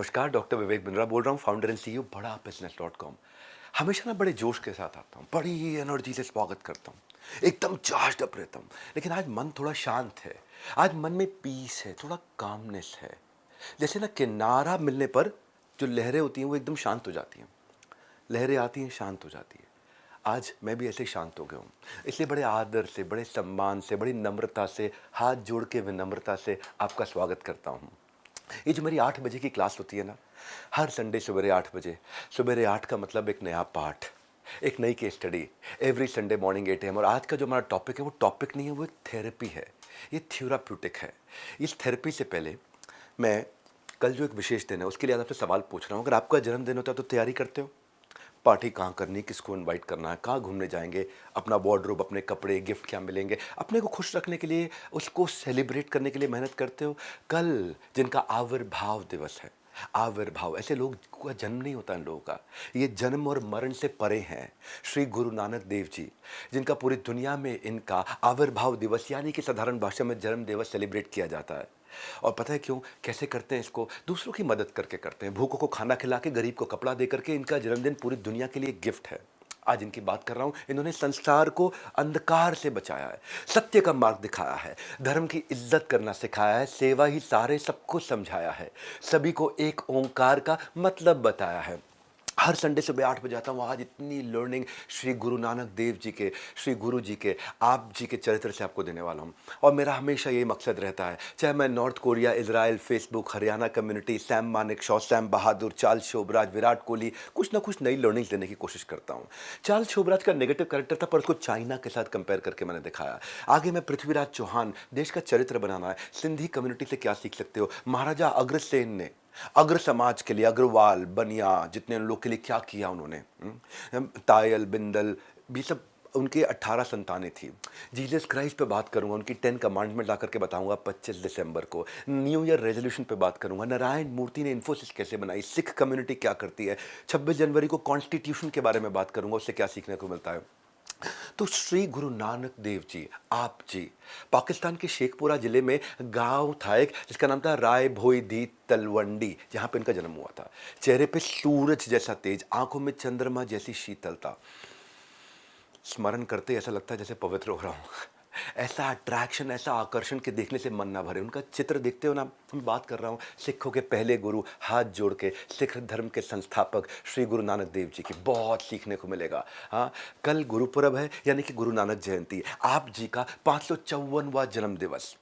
नमस्कार, डॉक्टर विवेक बिंद्रा बोल रहा हूँ, फाउंडर एंड सीईओ बड़ा बिजनेस डॉट कॉम। हमेशा ना बड़े जोश के साथ आता हूँ, बड़ी एनर्जी से स्वागत करता हूँ, एकदम चार्ज्ड अप रहता हूँ। लेकिन आज मन थोड़ा शांत है, आज मन में पीस है, थोड़ा कामनेस है। जैसे ना किनारा मिलने पर जो लहरें होती हैं वो एकदम शांत हो जाती हैं, लहरें आती हैं, शांत हो जाती है। आज मैं भी ऐसे ही शांत हो गया हूँ, इसलिए बड़े आदर से, बड़े सम्मान से, बड़ी नम्रता से, हाथ जोड़ के विनम्रता से आपका स्वागत करता हूँ। ये जो मेरी 8 बजे की क्लास होती है ना, हर संडे सवेरे 8 बजे, सवेरे 8 का मतलब एक नया पाठ, एक नई case study, every Sunday morning 8 AM। और आज का जो हमारा टॉपिक है वो टॉपिक नहीं है, वो एक थेरेपी है, ये थ्योराप्यूटिक है। इस थेरेपी से पहले मैं कल जो एक विशेष दिन है उसके लिए आज आपसे सवाल पूछ रहा हूँ। अगर आपका जन्मदिन होता है तो तैयारी करते हो? पार्टी कहाँ करनी, किसको इनवाइट करना है, कहाँ घूमने जाएंगे, अपना वार्डरोब, अपने कपड़े, गिफ्ट क्या मिलेंगे, अपने को खुश रखने के लिए, उसको सेलिब्रेट करने के लिए मेहनत करते हो? कल जिनका आविर्भाव दिवस है, आविर्भाव, ऐसे लोग का जन्म नहीं होता इन लोगों का, ये जन्म और मरण से परे हैं। श्री गुरु नानक देव जी, जिनका पूरी दुनिया में इनका आविर्भाव दिवस यानी कि साधारण भाषा में जन्म दिवस सेलिब्रेट किया जाता है। और पता है क्यों, कैसे करते हैं इसको? दूसरों की मदद करके करते हैं, भूखों को खाना खिला के, गरीब को कपड़ा दे करके। इनका जन्मदिन पूरी दुनिया के लिए गिफ्ट है। आज इनकी बात कर रहा हूं, इन्होंने संसार को अंधकार से बचाया है, सत्य का मार्ग दिखाया है, धर्म की इज्जत करना सिखाया है, सेवा ही सारे सबको समझाया है, सभी को एक ओंकार का मतलब बताया है। हर संडे सुबह 8 बजे आता हूँ। आज इतनी लर्निंग श्री गुरु नानक देव जी के, श्री गुरु जी के, आप जी के चरित्र से आपको देने वाला हूँ। और मेरा हमेशा यही मकसद रहता है, चाहे मैं North Korea, Israel, Facebook, Haryana community, Sam Manekshaw, Sam Bahadur, Charles Sobhraj, Virat Kohli, कुछ ना कुछ नई लर्निंग देने की कोशिश करता हूँ। चार्ल्स शोबराज का नेगेटिव कैरेक्टर था, पर उसको चाइना के साथ कंपेयर करके मैंने दिखाया। आगे मैं पृथ्वीराज चौहान, देश का चरित्र बनाना है, सिंधी कम्युनिटी से क्या सीख सकते हो, महाराजा अग्रसेन ने अग्र समाज के लिए, अग्रवाल, बनिया, जितने लोग के लिए क्या किया उन्होंने, तायल, बिंदल, भी सब उनके 18 संतानें थी। जीसस क्राइस्ट पे बात करूंगा, उनकी 10 कमांडमेंट ला करके बताऊंगा 25 दिसंबर को। न्यू ईयर रेजोल्यूशन पे बात करूंगा, नारायण मूर्ति ने इन्फोसिस कैसे बनाई, सिख कम्युनिटी क्या करती है, 26 जनवरी को कॉन्स्टिट्यूशन के बारे में बात करूंगा, उससे क्या सीखने को मिलता है। तो श्री गुरु नानक देव जी, आप जी, पाकिस्तान के शेखपुरा जिले में गांव था एक, जिसका नाम था राय भोई दी तलवंडी, जहां पे इनका जन्म हुआ था। चेहरे पे सूरज जैसा तेज, आंखों में चंद्रमा जैसी शीतलता, स्मरण करते ऐसा लगता है जैसे पवित्र हो रहा हूँ। ऐसा अट्रैक्शन, ऐसा आकर्षण के देखने से मन ना भरे। उनका चित्र देखते हो ना, मैं बात कर रहा हूँ सिखों के पहले गुरु, हाथ जोड़ के सिख धर्म के संस्थापक श्री गुरु नानक देव जी की, बहुत सीखने को मिलेगा। हाँ, कल गुरुपुरब है, यानी कि गुरु नानक जयंती, आप जी का 554वां जन्म दिवस।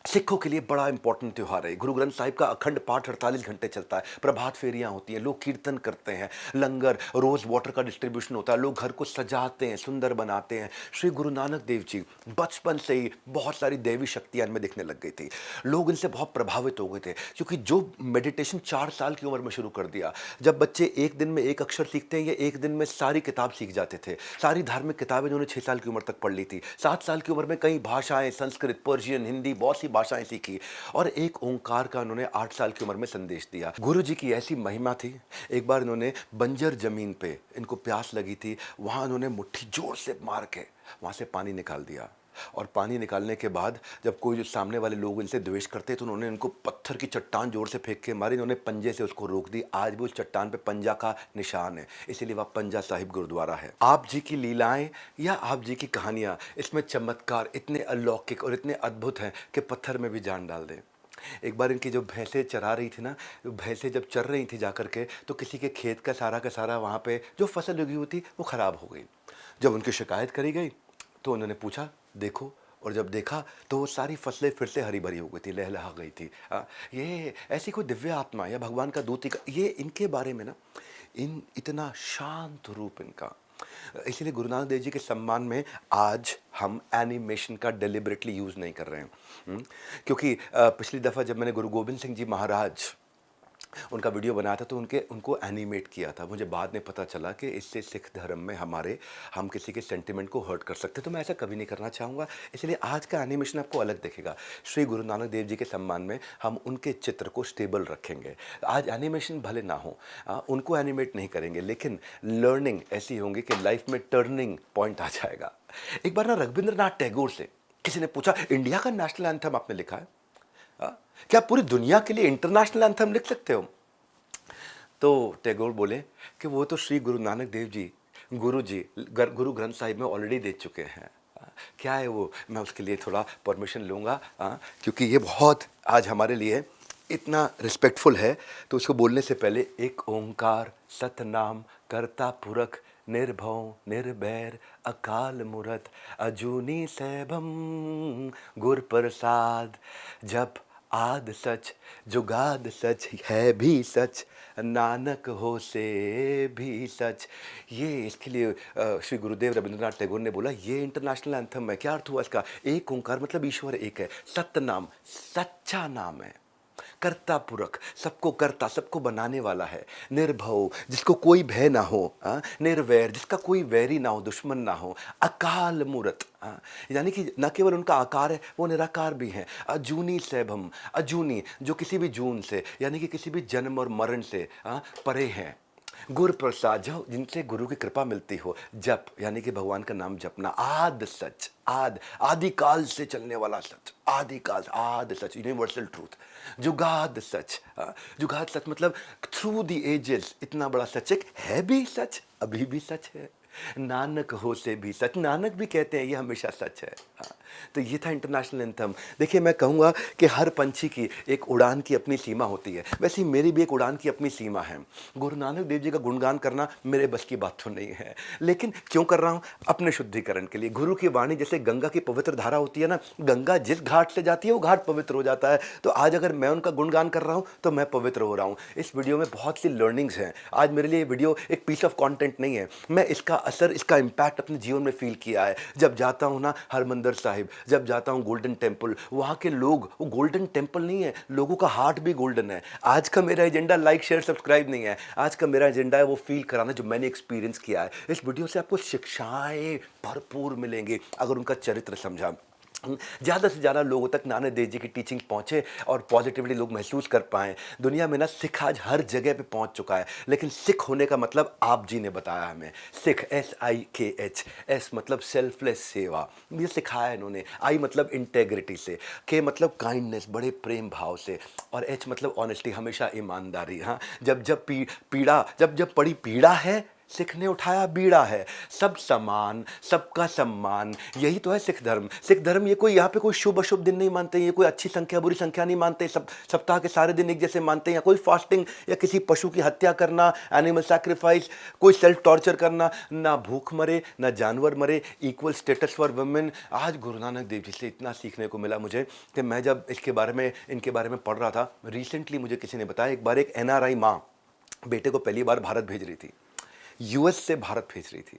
सिखों के लिए बड़ा इंपॉर्टेंट त्यौहार है। गुरु ग्रंथ साहिब का अखंड पाठ 48 घंटे चलता है, प्रभात फेरियां होती हैं, लोग कीर्तन करते हैं, लंगर, रोज वाटर का डिस्ट्रीब्यूशन होता है, लोग घर को सजाते हैं, सुंदर बनाते हैं। श्री गुरु नानक देव जी बचपन से ही बहुत सारी दैवी शक्तियां इनमें दिखने लग गई थी। लोग इनसे बहुत प्रभावित हो गए थे, क्योंकि जो मेडिटेशन 4 साल की उम्र में शुरू कर दिया। जब बच्चे एक दिन में एक अक्षर सीखते हैं, ये एक दिन में सारी किताब सीख जाते थे। सारी धार्मिक किताबें इन्होंने 6 साल की उम्र तक पढ़ ली थी। 7 साल की उम्र में कई भाषाएं, संस्कृत, पर्शियन, हिंदी, बहुत सी भाषाएं सीखी। और एक ओंकार का उन्होंने 8 साल की उम्र में संदेश दिया। गुरु जी की ऐसी महिमा थी, एक बार इन्होंने बंजर जमीन पे, इनको प्यास लगी थी, वहां इन्होंने मुट्ठी जोर से मार के वहां से पानी निकाल दिया। और पानी निकालने के बाद जब कोई जो सामने वाले लोग इनसे द्वेष करते तो उन्होंने इनको पत्थर की चट्टान जोर से फेंक के मारी, इन्होंने पंजे से उसको रोक दी। आज भी उस चट्टान पे पंजा का निशान है, इसीलिए वह पंजा साहिब गुरुद्वारा है। आप जी की लीलाएं या आप जी की कहानियां, इसमें चमत्कार इतने अलौकिक और इतने अद्भुत हैं कि पत्थर में भी जान डाल दें। एक बार इनकी जो भैंसें चरा रही थी ना, भैंसें जब चर रही थी जाकर के, तो किसी के खेत का सारा वहाँ पे जो फसल उगी हुई थी वो खराब हो गई। जब उनकी शिकायत करी गई तो उन्होंने पूछा, देखो, और जब देखा तो वो सारी फसलें फिर से हरी भरी हो गई थी, लहलहा गई थी। ये ऐसी कोई दिव्य आत्मा या भगवान का दूत ये इनके बारे में ना, इन इतना शांत रूप इनका। इसीलिए गुरु नानक देव जी के सम्मान में आज हम एनिमेशन का डेलिबरेटली यूज़ नहीं कर रहे हैं। क्योंकि पिछली दफ़ा जब मैंने गुरु गोविंद सिंह जी महाराज, उनका वीडियो बनाया था, तो उनको एनिमेट किया था। मुझे बाद में पता चला कि इससे सिख धर्म में हम किसी के सेंटिमेंट को हर्ट कर सकते हैं, तो मैं ऐसा कभी नहीं करना चाहूँगा। इसलिए आज का एनिमेशन आपको अलग दिखेगा। श्री गुरु नानक देव जी के सम्मान में हम उनके चित्र को स्टेबल रखेंगे। आज एनिमेशन भले ना हो, उनको एनिमेट नहीं करेंगे, लेकिन लर्निंग ऐसी होंगी कि लाइफ में टर्निंग पॉइंट आ जाएगा। एक बार ना रविंद्रनाथ टैगोर से किसी ने पूछा, इंडिया का नेशनल एंथम आपने लिखा है, क्या पूरी दुनिया के लिए इंटरनेशनल एंथम लिख सकते हो? तो टैगोर बोले कि वो तो श्री गुरु नानक देव जी गुरु जी गुरु ग्रंथ साहिब में ऑलरेडी दे चुके हैं। क्या है वो, मैं उसके लिए थोड़ा परमिशन लूँगा, क्योंकि ये बहुत आज हमारे लिए इतना रिस्पेक्टफुल है। तो उसको बोलने से पहले एक ओंकार सतनाम करता पुरख निर्भव निर्भैर अकाल मूरत अजूनी सैभम गुर प्रसाद जप आद सच जुगाद सच है भी सच नानक हो से भी सच। ये इसके लिए श्री गुरुदेव रविंद्रनाथ टैगोर ने बोला ये इंटरनेशनल एंथम है। क्या अर्थ हुआ इसका? एक ओंकार मतलब ईश्वर एक है, सत्य नाम सच्चा नाम है, कर्ता पुरख सबको करता सबको बनाने वाला है, निर्भव जिसको कोई भय ना हो, निर्वैर जिसका कोई वैरी ना हो, दुश्मन ना हो, अकाल मूरत यानी कि न केवल उनका आकार है वो निराकार भी हैं, अजूनी सैभम अजूनी जो किसी भी जून से यानी कि किसी भी जन्म और मरण से परे हैं, गुर प्रसाद जो जिनसे गुरु की कृपा मिलती हो, जप यानी कि भगवान का नाम जपना, आद सच आदि काल से चलने वाला सच, आदि काल आद सच यूनिवर्सल ट्रूथ, जुगाद सच जुगाद सच मतलब थ्रू द एजेस इतना बड़ा सच है भी सच अभी भी सच है, नानक हो से भी सच, नानक भी कहते हैं ये हमेशा सच है। तो ये था इंटरनेशनल एंथम। देखिए मैं कहूँगा कि हर पंछी की एक उड़ान की अपनी सीमा होती है, वैसे ही मेरी भी एक उड़ान की अपनी सीमा है। गुरु नानक देव जी का गुणगान करना मेरे बस की बात तो नहीं है, लेकिन क्यों कर रहा हूँ? अपने शुद्धिकरण के लिए। गुरु की वाणी जैसे गंगा की पवित्र धारा होती है ना, गंगा जिस घाट से जाती है वो घाट पवित्र हो जाता है। तो आज अगर मैं उनका गुणगान कर रहा हूँ तो मैं पवित्र हो रहा हूँ। इस वीडियो में बहुत सी लर्निंग्स हैं। आज मेरे लिए वीडियो एक पीस ऑफ कॉन्टेंट नहीं है, मैं इसका असर इसका इम्पैक्ट अपने जीवन में फील किया है। जब जाता हूँ ना हरमंदिर साहिब, जब जाता हूँ गोल्डन टेम्पल, वहाँ के लोग, वो गोल्डन टेम्पल नहीं है, लोगों का हार्ट भी गोल्डन है। आज का मेरा एजेंडा लाइक शेयर सब्सक्राइब नहीं है, आज का मेरा एजेंडा है वो फील कराना जो मैंने एक्सपीरियंस किया है। इस वीडियो से आपको शिक्षाएं भरपूर मिलेंगी अगर उनका चरित्र समझा। ज़्यादा से ज़्यादा लोगों तक नानक देव जी की टीचिंग पहुँचे और पॉजिटिविटी लोग महसूस कर पाएँ। दुनिया में ना सिख आज हर जगह पे पहुँच चुका है, लेकिन सिख होने का मतलब आप जी ने बताया हमें। सिख SIKH, S मतलब सेल्फलेस सेवा, ये सिखाया इन्होंने। I मतलब इंटेग्रिटी से, K मतलब काइंडनेस बड़े प्रेम भाव से, और H मतलब ऑनेस्टी हमेशा ईमानदारी। हाँ, जब जब पीड़ा जब जब पड़ी पीड़ा है सिख ने उठाया बीड़ा है, सब समान सबका सम्मान, यही तो है सिख धर्म। सिख धर्म ये कोई यहाँ पे कोई शुभ अशुभ दिन नहीं मानते, ये कोई अच्छी संख्या बुरी संख्या नहीं मानते, सब सप्ताह के सारे दिन एक जैसे मानते हैं, या कोई फास्टिंग या किसी पशु की हत्या करना, एनिमल सैक्रिफाइस, कोई सेल्फ टॉर्चर करना, ना भूख मरे ना जानवर मरे, इक्वल स्टेटस फॉर वुमेन। आज गुरु नानक देव जी से इतना सीखने को मिला मुझे कि मैं जब इनके बारे में पढ़ रहा था, रिसेंटली मुझे किसी ने बताया, एक बार एक NRI माँ बेटे को पहली बार भारत भेज रही थी, US से भारत भेज रही थी।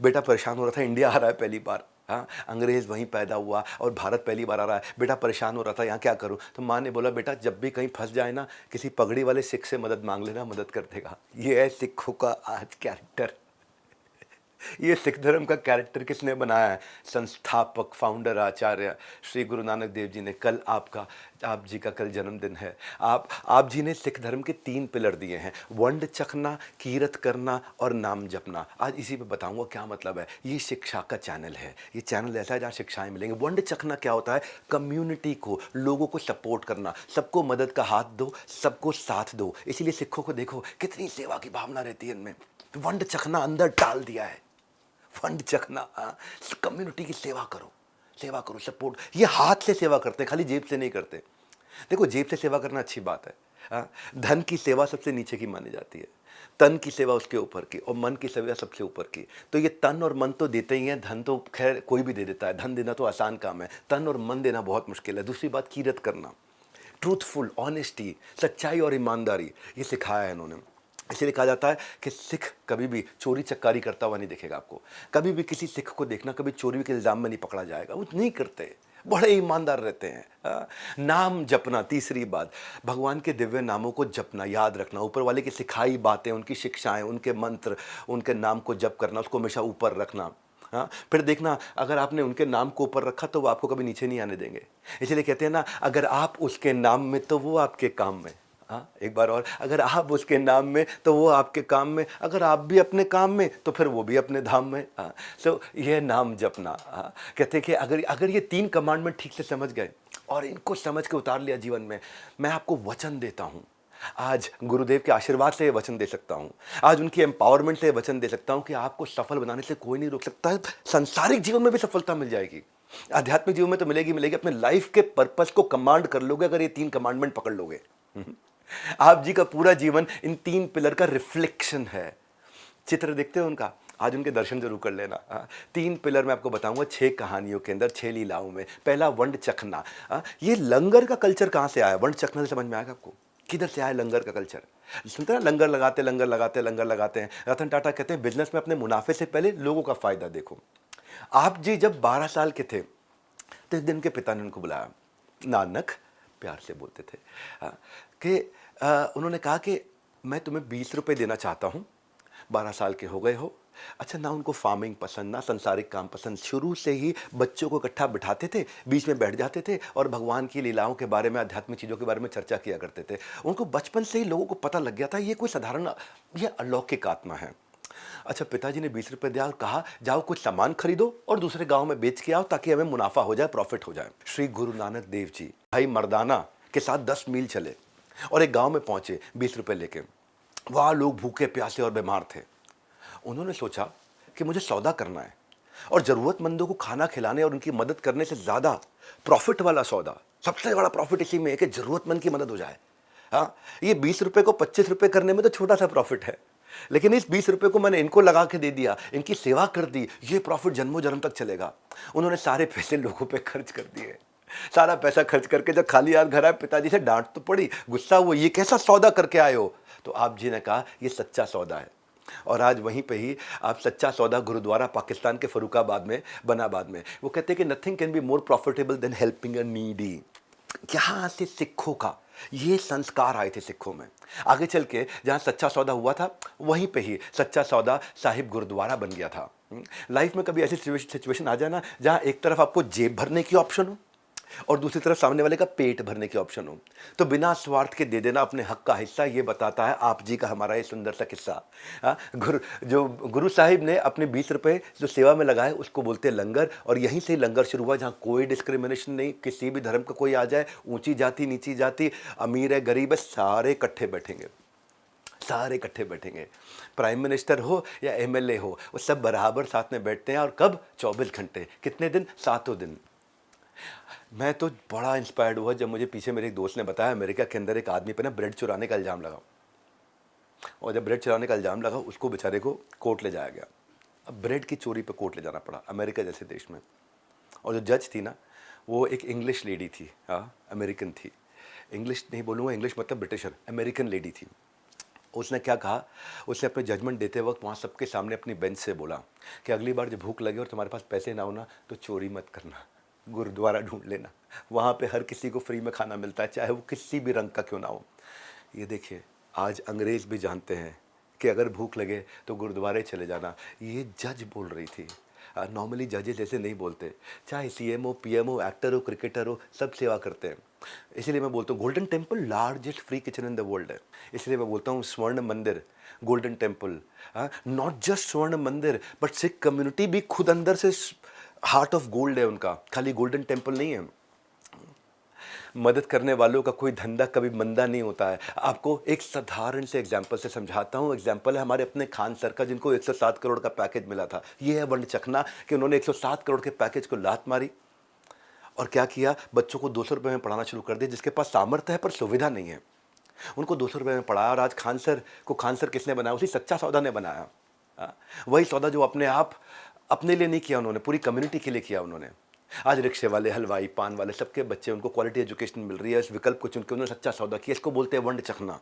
बेटा परेशान हो रहा था, इंडिया आ रहा है पहली बार, हाँ अंग्रेज़ वहीं पैदा हुआ और भारत पहली बार आ रहा है। बेटा परेशान हो रहा था, यहाँ क्या करूँ? तो माँ ने बोला बेटा जब भी कहीं फंस जाए ना, किसी पगड़ी वाले सिख से मदद मांग लेना, मदद कर देगा। ये है सिखों का आज कैरेक्टर। ये सिख धर्म का कैरेक्टर किसने बनाया है? संस्थापक फाउंडर आचार्य श्री गुरु नानक देव जी ने। कल आप जी का कल जन्मदिन है। आप जी ने सिख धर्म के 3 पिलर दिए हैं, वंड चखना, कीरत करना और नाम जपना। आज इसी पे बताऊंगा क्या मतलब है। ये शिक्षा का चैनल है, ये चैनल ऐसा है जहाँ शिक्षाएं मिलेंगी। वंड चखना क्या होता है? कम्युनिटी को, लोगों को सपोर्ट करना, सबको मदद का हाथ दो, सबको साथ दो। इसीलिए सिखों को देखो कितनी सेवा की भावना रहती है इनमें। वंड चखना अंदर डाल दिया है, फंड चखना, कम्युनिटी की सेवा करो, सपोर्ट। ये हाथ से सेवा करते हैं, खाली जेब से नहीं करते। देखो जेब से सेवा करना अच्छी बात है, धन की सेवा सबसे नीचे की मानी जाती है, तन की सेवा उसके ऊपर की, और मन की सेवा सबसे ऊपर की। तो ये तन और मन तो देते ही हैं, धन तो खैर कोई भी दे देता है, धन देना तो आसान काम है, तन और मन देना बहुत मुश्किल है। दूसरी बात कीरत करना, ट्रूथफुल, ऑनेस्टी, सच्चाई और ईमानदारी, ये सिखाया है इन्होंने। इसीलिए कहा जाता है कि सिख कभी भी चोरी चक्कारी करता हुआ नहीं दिखेगा आपको। कभी भी किसी सिख को देखना, कभी चोरी के इल्ज़ाम में नहीं पकड़ा जाएगा, वो नहीं करते, बड़े ईमानदार रहते हैं। नाम जपना, तीसरी बात, भगवान के दिव्य नामों को जपना, याद रखना, ऊपर वाले की सिखाई बातें, उनकी शिक्षाएं, उनके मंत्र, उनके नाम को जप करना, उसको हमेशा ऊपर रखना। हाँ, फिर देखना अगर आपने उनके नाम को ऊपर रखा तो वो आपको कभी नीचे नहीं आने देंगे। इसलिए कहते हैं ना, अगर आप उसके नाम में तो वो आपके काम में। हाँ, एक बार और, अगर आप उसके नाम में तो वो आपके काम में, अगर आप भी अपने काम में तो फिर वो भी अपने धाम में। हाँ, तो ये नाम जपना। हाँ, कहते हैं कि अगर ये 3 कमांडमेंट ठीक से समझ गए और इनको समझ के उतार लिया जीवन में, मैं आपको वचन देता हूँ आज गुरुदेव के आशीर्वाद से ये वचन दे सकता हूँ, आज उनकी एम्पावरमेंट से ये वचन दे सकता हूँ कि आपको सफल बनाने से कोई नहीं रोक सकता है। सांसारिक जीवन में भी सफलता मिल जाएगी, आध्यात्मिक जीवन में तो मिलेगी मिलेगी। अपने लाइफ के पर्पस को कमांड कर लोगे अगर ये 3 कमांडमेंट पकड़ लोगे। आप जी का पूरा जीवन इन 3 पिलर का रिफ्लेक्शन है। चित्र देखते हो उनका, आज उनके दर्शन जरूर कर लेना। 3 पिलर मैं आपको बताऊंगा 6 कहानियों के अंदर, 6 लीलाओं में। पहला वंड चखना। ये लंगर का कल्चर कहाँ से आया? वंड चखना से समझ में आएगा आपको किधर से आया लंगर का कल्चर। सुनते हैं लंगर लगाते लंगर लगाते लंगर लगाते हैं। रतन टाटा कहते हैं बिजनेस में अपने मुनाफे से पहले लोगों का फायदा देखो। आप जी जब 12 साल के थे तो एक दिन के पिता ने उनको बुलाया, नानक प्यार से बोलते थे, कि उन्होंने कहा कि मैं तुम्हें 20 रुपये देना चाहता हूँ। 12 साल के हो गए हो। अच्छा, ना उनको फार्मिंग पसंद, ना संसारिक काम पसंद। शुरू से ही बच्चों को इकट्ठा बिठाते थे, बीच में बैठ जाते थे और भगवान की लीलाओं के बारे में, आध्यात्मिक चीज़ों के बारे में चर्चा किया करते थे। उनको बचपन से ही लोगों को पता लग गया था ये कोई साधारण, ये अलौकिक आत्मा है। अच्छा, पिताजी ने 20 रुपये दिया और कहा जाओ कुछ सामान खरीदो और दूसरे गांव में बेच के आओ ताकि हमें मुनाफा हो जाए, प्रॉफिट हो जाए। श्री गुरु नानक देव जी भाई मर्दाना के साथ 10 मील चले और एक गांव में पहुंचे 20 रुपये लेके। वहाँ लोग भूखे प्यासे और बीमार थे। उन्होंने सोचा कि मुझे सौदा करना है और ज़रूरतमंदों को खाना खिलाने और उनकी मदद करने से ज़्यादा प्रॉफिट वाला सौदा, सबसे बड़ा प्रॉफिट इसी में है कि ज़रूरतमंद की मदद हो जाए। हाँ, ये 20 रुपये को 25 रुपये करने में तो छोटा सा प्रॉफिट है, लेकिन इस 20 रुपये को मैंने इनको लगा के दे दिया, इनकी सेवा कर दी, ये प्रॉफिट जन्मों जन्म तक चलेगा। उन्होंने सारे पैसे लोगों पे खर्च कर दिए। सारा पैसा खर्च करके जब खाली हाथ घर आए, पिताजी से डांट तो पड़ी, गुस्सा हुआ, ये कैसा सौदा करके आए हो? तो आप जी ने कहा ये सच्चा सौदा है। और आज वहीं पे ही आप सच्चा सौदा गुरुद्वारा पाकिस्तान के फरुखाबाद में, बनाबाद में, वो कहते हैं कि nothing can be more profitable than helping a needy. यहाँ से सिखों का ये संस्कार आए थे सिखों में। आगे चल के जहाँ सच्चा सौदा हुआ था वहीं पे ही सच्चा सौदा साहिब गुरुद्वारा बन गया था। लाइफ में कभी ऐसी सिचुएशन आ जाए ना जहाँ एक तरफ आपको जेब भरने की ऑप्शन हो और दूसरी तरफ सामने वाले का पेट भरने की ऑप्शन हो, तो बिना स्वार्थ के दे देना अपने हक का हिस्सा। ये बताता है आप जी का हमारा ये सुंदर सा किस्सा। गुरु साहिब ने अपने 20 रुपये जो सेवा में लगाए उसको बोलते हैं लंगर, और यहीं से लंगर शुरू हुआ जहाँ कोई डिस्क्रिमिनेशन नहीं, किसी भी धर्म का कोई आ जाए, ऊंची जाति नीची जाति, अमीर है गरीब है, सारे इकट्ठे बैठेंगे, सारे इकट्ठे बैठेंगे। प्राइम मिनिस्टर हो या एमएलए हो, वो सब बराबर साथ में बैठते हैं। और कब? 24 घंटे। कितने दिन? 7 दिन। मैं तो बड़ा इंस्पायर्ड हुआ जब मुझे पीछे मेरे एक दोस्त ने बताया अमेरिका के अंदर एक आदमी पे ना ब्रेड चुराने का इल्ज़ाम लगा, और जब ब्रेड चुराने का इल्ज़ाम लगा उसको बेचारे को कोर्ट ले जाया गया। अब ब्रेड की चोरी पे कोर्ट ले जाना पड़ा अमेरिका जैसे देश में। और जो जज थी ना वो एक इंग्लिश लेडी थी, हाँ अमेरिकन थी, इंग्लिश नहीं बोलूँगा, इंग्लिश मतलब ब्रिटिशर, अमेरिकन लेडी थी। उसने क्या कहा, उसने अपने जजमेंट देते वक्त वहाँ सबके सामने अपनी बेंच से बोला कि अगली बार जब भूख लगे और तुम्हारे पास पैसे ना हो ना तो चोरी मत करना, गुरुद्वारा ढूंढ लेना, वहाँ पे हर किसी को फ्री में खाना मिलता है, चाहे वो किसी भी रंग का क्यों ना हो। ये देखिए आज अंग्रेज़ भी जानते हैं कि अगर भूख लगे तो गुरुद्वारे चले जाना। ये जज बोल रही थी। नॉर्मली जजेस ऐसे नहीं बोलते, चाहे सीएम हो, पीएम हो, एक्टर हो, क्रिकेटर हो, सब सेवा करते हैं। इसलिए मैं बोलता हूँ golden temple largest free kitchen in the world है। इसलिए मैं बोलता हूँ स्वर्ण मंदिर, गोल्डन टेम्पल, नॉट जस्ट स्वर्ण मंदिर बट सिख कम्युनिटी भी खुद अंदर से हार्ट ऑफ गोल्ड है उनका, खाली गोल्डन टेम्पल नहीं है। मदद करने वालों का कोई धंधा कभी मंदा नहीं होता है। आपको एक साधारण से एग्जाम्पल से समझाता हूँ। एग्जाम्पल है हमारे अपने खान सर का, जिनको 107 करोड़ का पैकेज मिला था। ये है वंड चखना कि उन्होंने 107 करोड़ के पैकेज को लात मारी और क्या किया, बच्चों को 200 रुपये में पढ़ाना शुरू कर दिया। जिसके पास सामर्थ्य है पर सुविधा नहीं है उनको 200 रुपये में पढ़ाया। और आज खान सर को खान सर किसने बनाया? उसी सच्चा सौदा ने बनाया। वही सौदा जो अपने आप अपने लिए नहीं किया उन्होंने, पूरी कम्युनिटी के लिए किया उन्होंने। आज रिक्शे वाले, हलवाई, पान वाले, सबके बच्चे, उनको क्वालिटी एजुकेशन मिल रही है। इस विकल्प को चुनकर उन्होंने सच्चा सौदा किया। इसको बोलते हैं वंड चखना।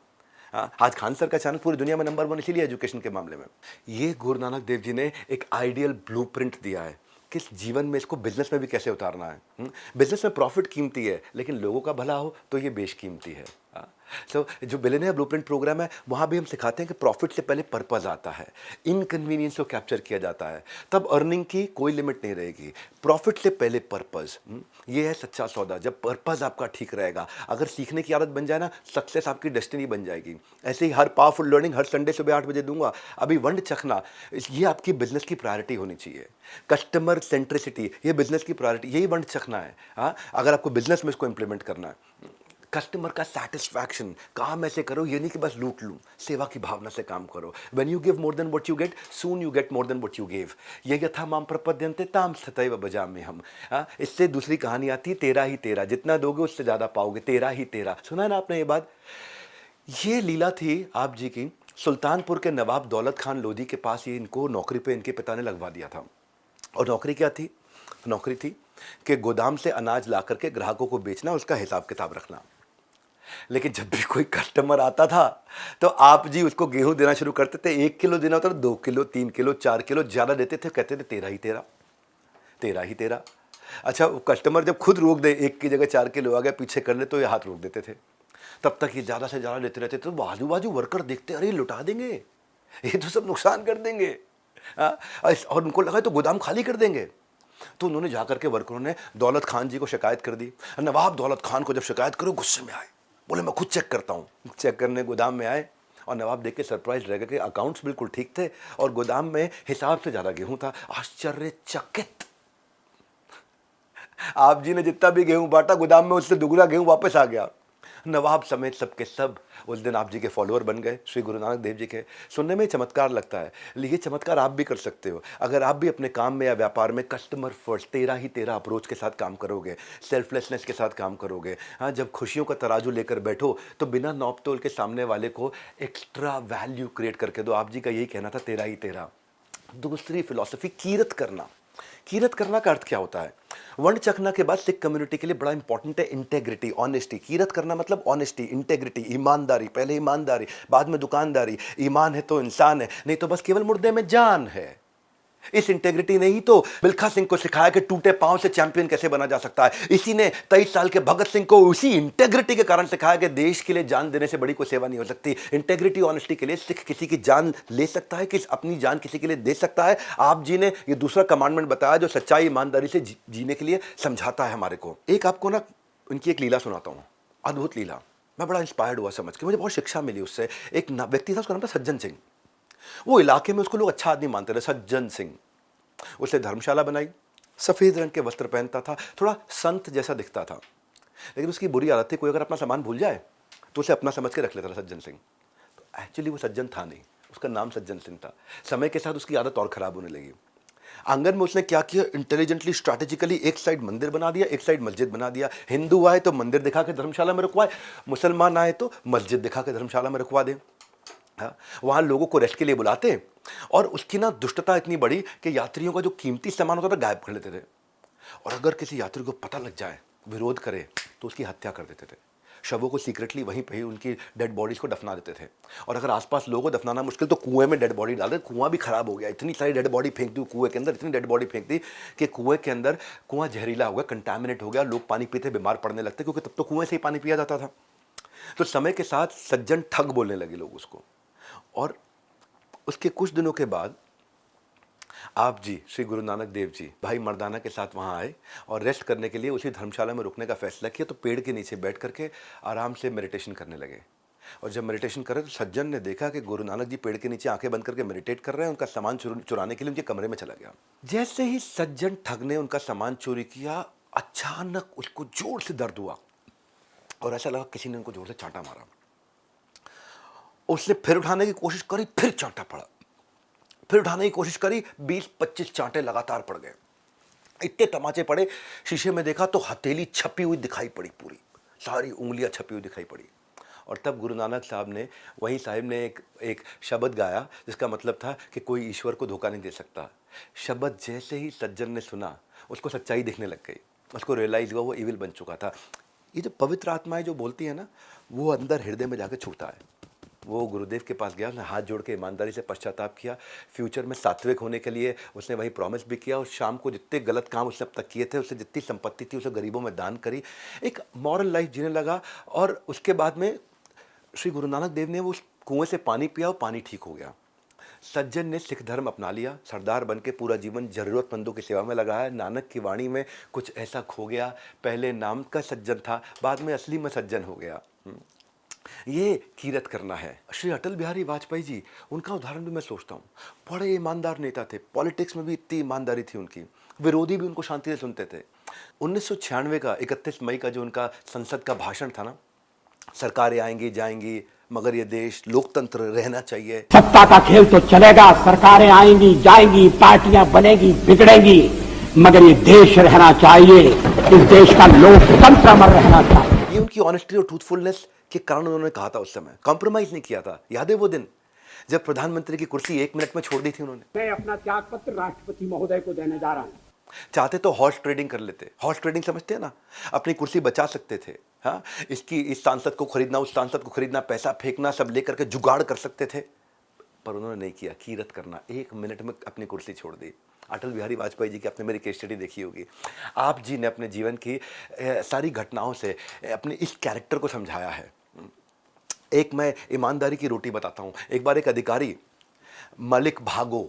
आज खान सर का चैनल पूरी दुनिया में नंबर 1 इसीलिए एजुकेशन के मामले में। ये गुरु नानक देव जी ने एक आइडियल ब्लूप्रिंट दिया है कि जीवन में इसको बिजनेस में भी कैसे उतारना है। बिजनेस में प्रॉफिट कीमती है लेकिन लोगों का भला हो तो ये बेशकीमती है। सो जो बिलियनियर ब्लूप्रिंट प्रोग्राम है वहाँ भी हम सिखाते हैं कि प्रॉफिट से पहले पर्पस आता है, इनकन्वीनियंस को कैप्चर किया जाता है, तब अर्निंग की कोई लिमिट नहीं रहेगी। प्रॉफिट से पहले पर्पस, ये है सच्चा सौदा। जब पर्पस आपका ठीक रहेगा, अगर सीखने की आदत बन जाए ना, सक्सेस आपकी डेस्टिनी बन जाएगी। ऐसे ही हर पावरफुल लर्निंग हर संडे सुबह 8 बजे दूंगा। अभी वंड चखना, ये आपकी बिजनेस की प्रायोरिटी होनी चाहिए। कस्टमर सेंट्रिसिटी, ये बिजनेस की प्रायोरिटी, यही वंड चखना है। हाँ, अगर आपको बिजनेस में इसको इंप्लीमेंट करना है। कस्टमर का सेटिस्फैक्शन, काम ऐसे करो ये नहीं कि बस लूट लूं, सेवा की भावना से काम करो। When you give more than what you get, soon you get more than what you give. ये यथा माम प्रपद्यन्ते ताम तथैव भजाम्यहम् हम। इससे दूसरी कहानी आती है, तेरा ही तेरा, जितना दोगे उससे ज्यादा पाओगे, तेरा ही तेरा। सुना है ना आपने ये बात? ये लीला थी आप जी की। सुल्तानपुर के नवाब दौलत खान लोधी के पास ये इनको नौकरी पे इनके पिता ने लगवा दिया था। और नौकरी क्या थी? नौकरी थी कि गोदाम से अनाज ला करके ग्राहकों को बेचना, उसका हिसाब किताब रखना। लेकिन जब भी कोई कस्टमर आता था तो आप जी उसको गेहूं देना शुरू करते थे। 1 किलो देना होता था, 2 किलो, 3 किलो, 4 किलो, ज्यादा देते थे, कहते थे तेरा ही तेरा, तेरा ही तेरा। अच्छा, वो कस्टमर जब खुद रोक दे, 1 की जगह 4 किलो आ गया पीछे कर ले, तो ये हाथ रोक देते थे। तब तक ये ज्यादा से ज्यादा लेते रहते थे। तो आजू बाजू वर्कर देखते, अरे लुटा देंगे, ये तो सब नुकसान कर देंगे। और उनको लगा तो गोदाम खाली कर देंगे। तो उन्होंने जाकर के वर्करों ने दौलत खान जी को शिकायत कर दी। नवाब दौलत खान को जब शिकायत करो, गुस्से में आए, बोले मैं खुद चेक करता हूँ। चेक करने गोदाम में आए और नवाब देख के सरप्राइज रह गए कि अकाउंट्स बिल्कुल ठीक थे और गोदाम में हिसाब से ज्यादा गेहूं था। आश्चर्यचकित, आप जी ने जितना भी गेहूं बांटा, गोदाम में उससे दुगना गेहूं वापस आ गया। नवाब समेत सबके सब उस दिन आप जी के फॉलोअर बन गए, श्री गुरु नानक देव जी के। सुनने में चमत्कार लगता है, लेकिन ये चमत्कार आप भी कर सकते हो अगर आप भी अपने काम में या व्यापार में कस्टमर फर्स्ट, तेरा ही तेरा अप्रोच के साथ काम करोगे, सेल्फलेसनेस के साथ काम करोगे। हाँ, जब खुशियों का तराजू लेकर बैठो तो बिना नौप तोल के सामने वाले को एक्स्ट्रा वैल्यू क्रिएट करके दो। आप जी का यही कहना था, तेरा ही तेरा। दूसरी फिलॉसफी, कीरत करना। कीरत करना का अर्थ क्या होता है? वर्ण चखना के बाद सिख कम्युनिटी के लिए बड़ा इंपॉर्टेंट है इंटेग्रिटी, ऑनेस्टी। कीरत करना मतलब ऑनेस्टी, इंटेग्रिटी, ईमानदारी। पहले ईमानदारी, बाद में दुकानदारी। ईमान है तो इंसान है, नहीं तो बस केवल मुर्दे में जान है। इस इंटेग्रिटी ने ही तो मिल्खा सिंह को सिखाया कि टूटे पांव से चैंपियन कैसे बना जा सकता है। इसी ने 23 साल के भगत सिंह को उसी इंटेग्रिटी के कारण सिखाया कि देश के लिए जान देने से बड़ी कोई सेवा नहीं हो सकती। इंटेग्रिटी, ऑनेस्टी के लिए सिख किसी की जान ले सकता है, किस अपनी जान किसी के लिए दे सकता है। आप जी ने ये दूसरा कमांडमेंट बताया जो सच्चाई ईमानदारी से जीने के लिए समझाता है हमारे को। एक आपको ना उनकी एक लीला सुनाता हूं, अद्भुत लीला। मैं बड़ा इंस्पायर्ड हुआ समझ के, मुझे बहुत शिक्षा मिली उससे। एक व्यक्ति था, उसका नाम था सज्जन सिंह। वो इलाके में उसको लोग अच्छा आदमी मानते थे, सज्जन सिंह। उसने धर्मशाला बनाई, सफेद रंग के वस्त्र पहनता था, थोड़ा संत जैसा दिखता था। लेकिन उसकी बुरी आदत थी, कोई अगर अपना सामान भूल जाए तो उसे अपना समझ के रख लेता था सज्जन सिंह। तो एक्चुअली वो सज्जन था नहीं, उसका नाम सज्जन सिंह था। समय के साथ उसकी आदत और खराब होने लगी। आंगन में उसने क्या किया, इंटेलिजेंटली, स्ट्रैटेजिकली एक साइड मंदिर बना दिया, एक साइड मस्जिद बना दिया। हिंदू आए तो मंदिर दिखा के धर्मशाला में रुकवाए, मुसलमान आए तो मस्जिद दिखा के धर्मशाला में रुकवा दे। हाँ, वहाँ लोगों को रेस्ट के लिए बुलाते और उसकी ना दुष्टता इतनी बड़ी कि यात्रियों का जो कीमती सामान होता था गायब कर लेते थे। और अगर किसी यात्री को पता लग जाए, विरोध करे, तो उसकी हत्या कर देते थे। शवों को सीक्रेटली वहीं पे ही उनकी डेड बॉडीज को दफना देते थे। और अगर आसपास लोगों को दफनाना मुश्किल तो कुएं में डेड बॉडी डाल दे। कुआं भी खराब हो गया, इतनी सारी डेड बॉडी फेंक दी कुएं के अंदर, इतनी डेड बॉडी फेंक दी कि कुएं के अंदर, कुआं जहरीला हो गया, कंटामिनेट हो गया। लोग पानी पीते बीमार पड़ने लगते, क्योंकि तब तो कुएं से ही पानी पिया जाता था। तो समय के साथ सज्जन ठग बोलने लगे लोग उसको। और उसके कुछ दिनों के बाद आप जी, श्री गुरु नानक देव जी भाई मर्दाना के साथ वहाँ आए और रेस्ट करने के लिए उसी धर्मशाला में रुकने का फैसला किया। तो पेड़ के नीचे बैठ करके आराम से मेडिटेशन करने लगे। और जब मेडिटेशन कर रहे तो सज्जन ने देखा कि गुरु नानक जी पेड़ के नीचे आंखें बंद करके मेडिटेट कर रहे हैं। उनका सामान चुराने के लिए उनके कमरे में चला गया। जैसे ही सज्जन ठग ने उनका सामान चोरी किया, अचानक उसको जोर से दर्द हुआ और ऐसा लगा किसी ने उनको जोर से चांटा मारा। उसने फिर उठाने की कोशिश करी, फिर चांटा पड़ा। फिर उठाने की कोशिश करी, 20-25 चांटे लगातार पड़ गए। इतने तमाचे पड़े, शीशे में देखा तो हथेली छपी हुई दिखाई पड़ी, पूरी सारी उंगलियां छपी हुई दिखाई पड़ी। और तब गुरु नानक साहब ने, वहीं साहिब ने एक शब्द गाया जिसका मतलब था कि कोई ईश्वर को धोखा नहीं दे सकता। शब्द जैसे ही सज्जन ने सुना, उसको सच्चाई दिखने लग गई। उसको रियलाइज हुआ वो इविल बन चुका था। ये जो पवित्र आत्माएं जो बोलती है ना, वो अंदर हृदय में जाकर छूता है। वो गुरुदेव के पास गया, उसने हाथ जोड़ के ईमानदारी से पश्चाताप किया। फ्यूचर में सात्विक होने के लिए उसने वही प्रॉमिस भी किया। और शाम को जितने गलत काम उसने अब तक किए थे, उससे जितनी संपत्ति थी उसे गरीबों में दान करी। एक मॉरल लाइफ जीने लगा। और उसके बाद में श्री गुरु नानक देव ने उस कुएं से पानी पिया और पानी ठीक हो गया। सज्जन ने सिख धर्म अपना लिया, सरदार बन के पूरा जीवन जरूरतमंदों की सेवा में लगाया। नानक की वाणी में कुछ ऐसा खो गया, पहले नाम का सज्जन था, बाद में असली में सज्जन हो गया। ये कीरत करना है। श्री अटल बिहारी वाजपेयी जी, उनका उदाहरण भी मैं सोचता हूँ। बड़े ईमानदार नेता थे, पॉलिटिक्स में भी इतनी ईमानदारी थी उनकी, विरोधी भी उनको शांति से सुनते थे। 1996 का 31 मई का जो उनका संसद का भाषण था ना, सरकारें आएंगी जाएंगी, मगर ये देश लोकतंत्र रहना चाहिए। सत्ता का खेल तो चलेगा, सरकारें आएंगी जाएंगी, पार्टियां बनेगी बिगड़ेंगी, मगर ये देश रहना चाहिए। इस देश का लोकतंत्र अमर रहना चाहिए। ये उनकी ऑनेस्टी और ट्रूथफुलनेस के कारण उन्होंने कहा था, उस समय कॉम्प्रोमाइज नहीं किया था। याद है वो दिन जब प्रधानमंत्री की कुर्सी 1 मिनट में छोड़ दी थी उन्होंने। मैं अपना त्याग पत्र राष्ट्रपति महोदय को देने जा रहा हूं। चाहते तो हॉर्स ट्रेडिंग कर लेते। हॉर्स ट्रेडिंग समझते हैं ना, अपनी कुर्सी बचा सकते थे। हाँ, इस सांसद को खरीदना, उस सांसद को खरीदना, पैसा फेंकना, सब लेकर के जुगाड़ कर सकते थे, पर उन्होंने नहीं किया। कीरत करना, 1 मिनट में अपनी कुर्सी छोड़ दी। अटल बिहारी वाजपेयी जी की आपने मेरी केस स्टडी देखी होगी। आप जी ने अपने जीवन की सारी घटनाओं से अपने इस कैरेक्टर को समझाया है। एक मैं ईमानदारी की रोटी बताता हूँ। एक बार एक अधिकारी, मलिक भागो,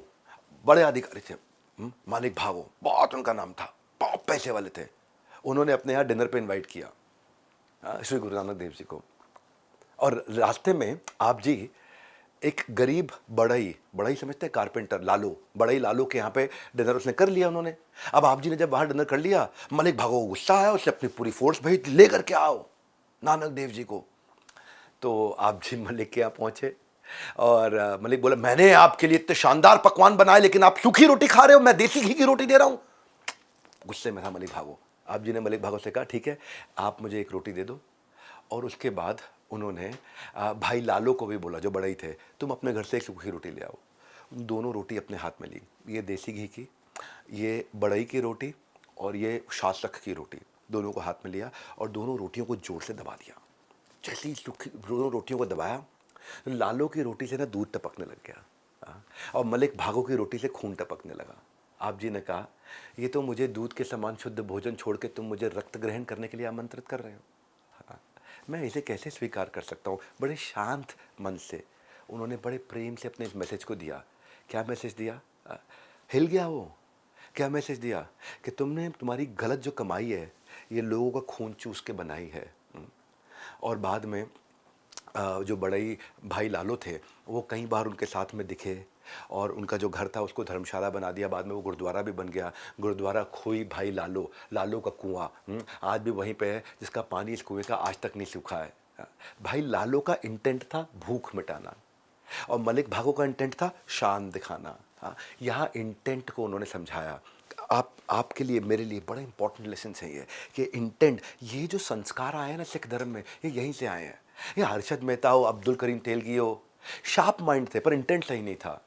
बड़े अधिकारी थे, मलिक भागो, बहुत उनका नाम था, बहुत पैसे वाले थे। उन्होंने अपने यहाँ डिनर पे इनवाइट किया श्री गुरु नानक देव जी को, और रास्ते में आप जी एक गरीब बढ़ई, बढ़ई समझते हैं, कारपेंटर लालू, बढ़ई लालू के यहाँ पे डिनर उसने कर लिया उन्होंने। अब आप जी ने जब बाहर डिनर कर लिया, मलिक भागो को गुस्सा आया, उसने अपनी पूरी फोर्स भेज, लेकर के आओ नानक देव जी को। तो आप जी मलिक के यहाँ पहुंचे और मलिक बोला, मैंने आपके लिए इतने शानदार पकवान बनाए, लेकिन आप सूखी रोटी खा रहे हो, मैं देसी घी की रोटी दे रहा हूं। गुस्से में था मलिक भागो। आप जी ने मलिक भागो से कहा, ठीक है, आप मुझे एक रोटी दे दो। और उसके बाद उन्होंने भाई लालो को भी बोला, जो बड़े ही थे, तुम अपने घर से एक सूखी रोटी ले आओ। दोनों रोटी अपने हाथ में ली, ये देसी घी की, ये बड़ई की रोटी, और ये शासक की रोटी, दोनों को हाथ में लिया और दोनों रोटियों को जोर से दबा दिया। जैसे ही सूखी दोनों रोटियों को दबाया, लालो की रोटी से ना दूध टपकने लग गया, और मलिक भागो की रोटी से खून टपकने लगा। आप जी ने कहा, ये तो मुझे दूध के समान शुद्ध भोजन छोड़ के तुम मुझे रक्त ग्रहण करने के लिए आमंत्रित कर रहे हो। मैं इसे कैसे स्वीकार कर सकता हूँ। बड़े शांत मन से उन्होंने बड़े प्रेम से अपने इस मैसेज को दिया। क्या मैसेज दिया? हिल गया वो। क्या मैसेज दिया कि तुमने, तुम्हारी गलत जो कमाई है, ये लोगों का खून चूस के बनाई है। और बाद में जो बड़ई भाई लालो थे, वो कई बार उनके साथ में दिखे, और उनका जो घर था उसको धर्मशाला बना दिया। बाद में वो गुरुद्वारा भी बन गया, गुरुद्वारा खोई भाई लालो, लालो का कुआं आज भी वहीं पे है, जिसका पानी इस कुएं का आज तक नहीं सूखा है। भाई लालो का इंटेंट था भूख मिटाना, और मलिक भागो का इंटेंट था शान दिखाना। यहाँ इंटेंट को उन्होंने समझाया। आपके लिए, मेरे लिए बड़ा इंपॉर्टेंट लेसन है ये, कि इंटेंट, ये जो संस्कार आए हैं ना सिख धर्म में, ये यहीं से आए हैं। ये हर्षद मेहता हो, अब्दुल करीम तेलगी हो, शार्प माइंड थे, पर इंटेंट सही नहीं था।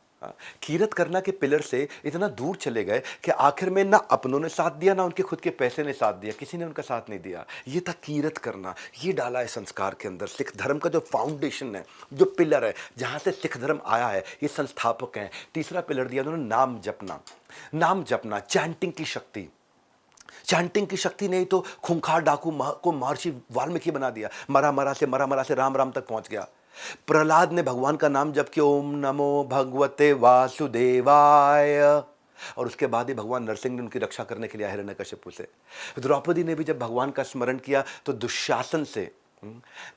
कीरत करना के पिलर से इतना दूर चले गए कि आखिर में ना अपनों ने साथ दिया, ना उनके खुद के पैसे ने साथ दिया, किसी ने उनका साथ नहीं दिया। ये था कीरत करना, ये डाला है संस्कार के अंदर। सिख धर्म का जो फाउंडेशन है, जो पिलर है, जहां से सिख धर्म आया है, ये संस्थापक हैं। तीसरा पिलर दिया उन्होंने, नाम जपना। नाम जपना, चैंटिंग की शक्ति। चैंटिंग की शक्ति नहीं तो खूंखार डाकू को महर्षि वाल्मीकि बना दिया। मरा मरा से राम राम तक पहुंच गया। प्रहलाद ने भगवान का नाम जप के ओम नमो भगवते वासुदेवाय, और उसके बाद ही भगवान नरसिंह ने उनकी रक्षा करने के लिए हिरण्यकशिपु से। द्रौपदी ने भी जब भगवान का स्मरण किया तो दुशासन से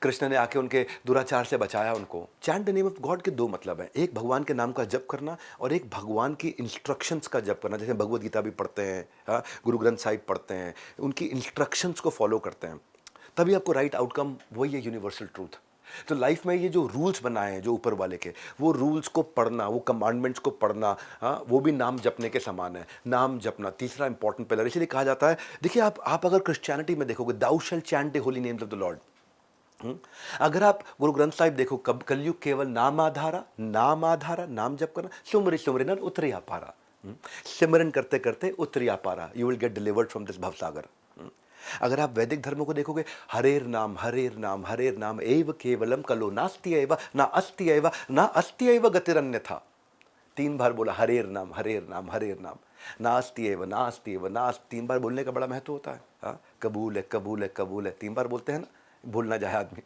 कृष्ण ने आके उनके दुराचार से बचाया उनको। Chant the name of God के दो मतलब हैं, एक भगवान के नाम का जप करना, और एक भगवान की इंस्ट्रक्शंस का जप करना। जैसे भगवद गीता भी पढ़ते हैं, गुरु ग्रंथ साहिब पढ़ते हैं, उनकी इंस्ट्रक्शंस को फॉलो करते हैं, तभी आपको राइट आउटकम, वही है यूनिवर्सल ट्रूथ। तो लाइफ में ये जो रूल्स बनाए हैं जो ऊपर वाले के, वो रूल्स को पढ़ना, वो कमांडमेंट्स को पढ़ना, वो भी नाम जपने के समान है। नाम जपना तीसरा इंपॉर्टेंट पिलर। इसलिए कहा जाता है, देखिए आप अगर क्रिश्चियनिटी में देखोगे, thou shall chant the holy names of the lord. अगर आप गुरु ग्रंथ साहिब देखो, कब कलयुग केवल नाम आधारा, नाम आधारा, नाम जप करना, सुमरि सुमरि नर उतरी आपारा। सिमरन करते करते उतरी आपारा, you will get delivered from this भवसागर। अगर आप वैदिक धर्मों को देखोगे, हरेर नाम हरेर नाम हरेर नाम एव केवलम कलो नास्ति एव ना अस्ति एव ना अस्ति एव गतिरन्यथा। 3 बार बोला, हरेर नाम हरेर नाम हरेर नाम, नास्ति एव नास्ति एव नास्ति। 3 बार बोलने का बड़ा महत्व होता है। कबूल है कबूल है कबूल है, 3 बार बोलते हैं ना, भूल ना जाए आदमी।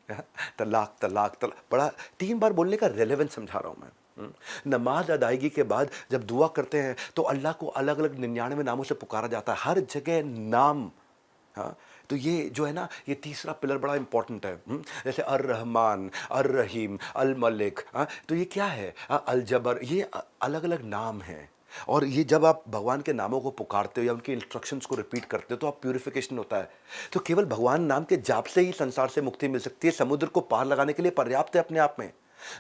तलाक तलाक तलाक, बड़ा 3 बार बोलने का रेलेवेंस समझा रहा हूँ मैं। नमाज अदायगी के बाद जब दुआ करते हैं तो अल्लाह को अलग अलग 99 नामों से पुकारा जाता है, हर जगह नाम। तो ये जो है ना, ये तीसरा पिलर बड़ा इंपॉर्टेंट है। जैसे अर रहमान, अर रहीम, अल मलिक, तो ये क्या है? अल जबर, ये अलग अलग नाम हैं। और ये जब आप भगवान के नामों को पुकारते हो या उनके इंस्ट्रक्शंस को रिपीट करते हो तो आप प्यूरिफिकेशन होता है। तो केवल भगवान नाम के जाप से ही संसार से मुक्ति मिल सकती है। समुद्र को पार लगाने के लिए पर्याप्त है अपने आप में।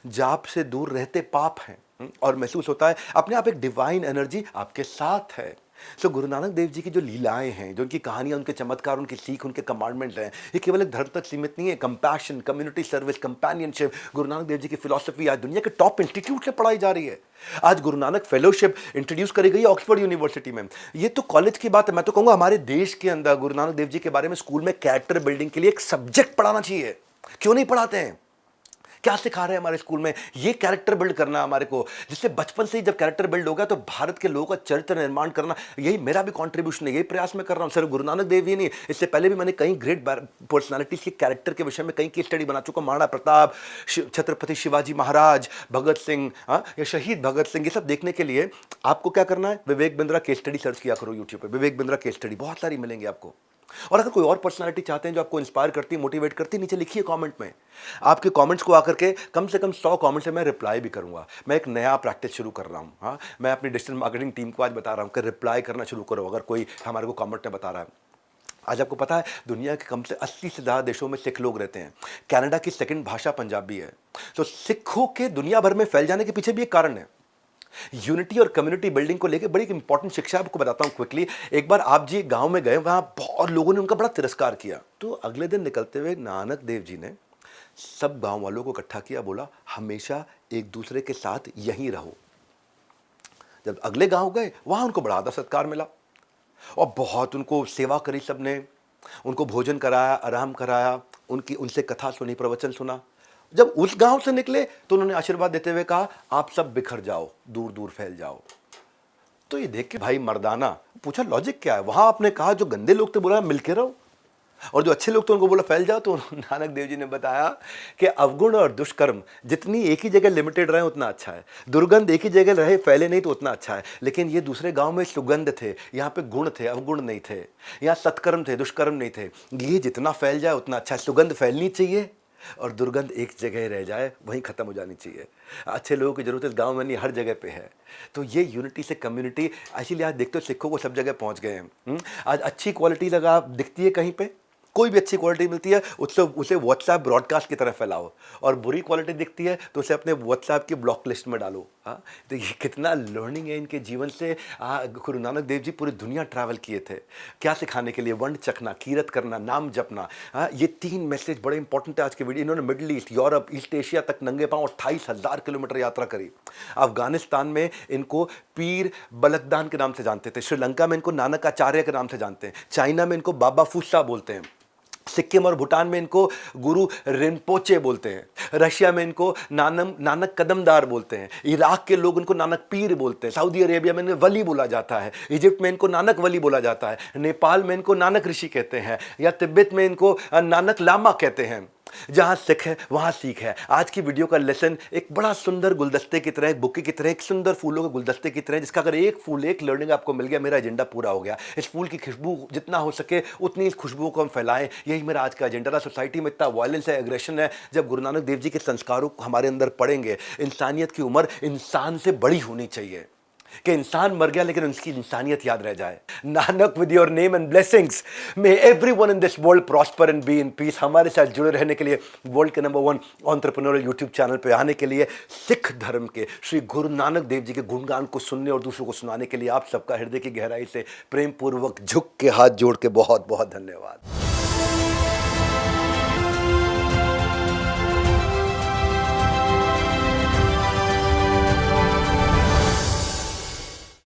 जाप से दूर रहते पाप हैं और महसूस होता है अपने आप एक डिवाइन एनर्जी आपके साथ है। सो गुरु नानक देव जी की जो लीलाएं हैं, जो उनकी कहानियां, उनके चमत्कार, उनकी सीख, उनके कमांडमेंट हैं, ये केवल एक धर्म तक सीमित नहीं है। Compassion, community service, companionship, Guru Nanak Dev ji की फिलॉसफी आज दुनिया के टॉप इंस्टीट्यूट से पढ़ाई जा रही है। आज गुरु नानक फेलोशिप इंट्रोड्यूस करी गई है ऑक्सफोर्ड यूनिवर्सिटी में। ये तो कॉलेज की बात है। मैं तो कहूंगा हमारे देश के अंदर गुरु नानक देव जी के बारे में स्कूल में कैरेक्टर बिल्डिंग के लिए एक सब्जेक्ट पढ़ाना चाहिए। क्यों नहीं पढ़ाते हैं? क्या सिखा रहे हैं हमारे स्कूल में? ये कैरेक्टर बिल्ड करना हमारे को, जिससे बचपन से ही जब कैरेक्टर बिल्ड होगा तो भारत के लोगों का चरित्र निर्माण करना, यही मेरा भी कंट्रीब्यूशन है, यही प्रयास मैं कर रहा हूं। सिर्फ गुरु नानक देव ही नहीं, इससे पहले भी मैंने कई ग्रेट पर्सनालिटीज के कैरेक्टर के विषय में कई की स्टडी बना चुका। महाराणा प्रताप, छत्रपति शिवाजी महाराज, भगत सिंह, या शहीद भगत सिंह, ये सब देखने के लिए आपको क्या करना है? Vivek Bindra case study search किया करो यूट्यूब पे। विवेक बिंद्रा केस स्टडी बहुत सारी मिलेंगी आपको। और अगर कोई और पर्सनालिटी चाहते हैं जो आपको इंस्पायर करती है, मोटिवेट करती है, नीचे लिखिए कमेंट में। आपके कमेंट्स को आकर के कम से कम 100 कमेंट से मैं रिप्लाई भी करूंगा। मैं एक नया प्रैक्टिस शुरू कर रहा हूं। हाँ, मैं अपनी डिजिटल मार्केटिंग टीम को आज बता रहा हूं कि रिप्लाई करना शुरू करो अगर कोई हमारे को कमेंट में बता रहा है। आज आपको पता है दुनिया के कम से 80 से ज़्यादा देशों में सिख लोग रहते हैं। कनाडा की सेकंड भाषा पंजाबी है। तो सिखों के दुनिया भर में फैल जाने के पीछे भी एक कारण है। यूनिटी और कम्युनिटी बिल्डिंग को लेकर बड़ी इंपॉर्टेंट शिक्षा आपको बताता हूं क्विकली। एक बार आप जी गांव में गए, वहां बहुत लोगों ने उनका बड़ा तिरस्कार किया। तो अगले दिन निकलते हुए नानक देव जी ने सब गांव वालों को इकट्ठा किया, बोला हमेशा एक दूसरे के साथ यहीं रहो। जब अगले गांव गए वहां उनको बड़ा आदर सत्कार मिला और बहुत उनको सेवा करी, सबने उनको भोजन कराया, आराम कराया, उनसे कथा सुनी, प्रवचन सुना। जब उस गांव से निकले तो उन्होंने आशीर्वाद देते हुए कहा आप सब बिखर जाओ, दूर दूर फैल जाओ। तो ये देख के भाई मर्दाना पूछा लॉजिक क्या है? वहां आपने कहा जो गंदे लोग थे बोला मिलके रहो, और जो अच्छे लोग थे उनको बोला फैल जाओ। तो नानक देव जी ने बताया कि अवगुण और दुष्कर्म जितनी एक ही जगह लिमिटेड रहे उतना अच्छा है, दुर्गंध एक ही जगह रहे फैले नहीं तो उतना अच्छा है। लेकिन ये दूसरे गांव में सुगंध थे, यहाँ पे गुण थे, अवगुण नहीं थे। यहाँ सत्कर्म थे, दुष्कर्म नहीं थे। ये जितना फैल जाए उतना अच्छा है। सुगंध फैलनी चाहिए और दुर्गंध एक जगह रह जाए, वहीं खत्म हो जानी चाहिए। अच्छे लोगों की जरूरत इस गांव में नहीं, हर जगह पे है। तो ये यूनिटी से कम्युनिटी, इसीलिए आज देखते हो सिखों को सब जगह पहुंच गए हैं। आज अच्छी क्वालिटी लगा दिखती है कहीं पे, कोई भी अच्छी क्वालिटी मिलती है उसे व्हाट्सएप ब्रॉडकास्ट की तरह फैलाओ, और बुरी क्वालिटी दिखती है तो उसे अपने व्हाट्सएप की ब्लॉक लिस्ट में डालो। हाँ, तो ये कितना लर्निंग है इनके जीवन से। गुरु नानक देव जी पूरी दुनिया ट्रैवल किए थे, क्या सिखाने के लिए? वंड चखना, कीरत करना, नाम जपना। हाँ, ये 3 मैसेज बड़े इंपॉर्टेंट है आज के वीडियो। इन्होंने middle east, Europe, east Asia तक नंगे पांव 28,000 किलोमीटर यात्रा करी। अफगानिस्तान में इनको पीर बलकदान के नाम से जानते थे, श्रीलंका में इनको नानक आचार्य के नाम से जानते हैं, चाइना में इनको बाबा फूसा बोलते हैं, सिक्किम और भूटान में इनको गुरु रिनपोचे बोलते हैं, रशिया में इनको नानक कदमदार बोलते हैं, इराक के लोग इनको नानक पीर बोलते हैं, सऊदी अरेबिया में इन्हें वली बोला जाता है, इजिप्ट में इनको नानक वली बोला जाता है, नेपाल में इनको नानक ऋषि कहते हैं, या तिब्बत में इनको नानक लामा कहते हैं। जहां सिख है वहां सीख है। आज की वीडियो का लेसन एक बड़ा सुंदर गुलदस्ते की तरह, एक बुके की तरह, एक सुंदर फूलों के गुलदस्ते की तरह, जिसका अगर एक फूल, एक लर्निंग आपको मिल गया, मेरा एजेंडा पूरा हो गया। इस फूल की खुशबू जितना हो सके उतनी इस खुशबू को हम फैलाएं, यही मेरा आज का एजेंडा था। सोसाइटी में इतना वायलेंस है, एग्रेशन है, जब गुरु नानक देव जी के संस्कारों को हमारे अंदर पड़ेंगे, इंसानियत की उम्र इंसान से बड़ी होनी चाहिए कि इंसान मर गया लेकिन उसकी इंसानियत याद रह जाए। Nanak with your name and blessings, may everyone in this world prosper and be in peace. हमारे साथ जुड़े रहने के लिए, वर्ल्ड के नंबर 1 एंटरप्रेन्योरियल यूट्यूब चैनल पे आने के लिए, सिख धर्म के श्री गुरु नानक देव जी के गुणगान को सुनने और दूसरों को सुनाने के लिए आप सबका हृदय की गहराई से प्रेम पूर्वक झुक के हाथ जोड़ के बहुत बहुत धन्यवाद।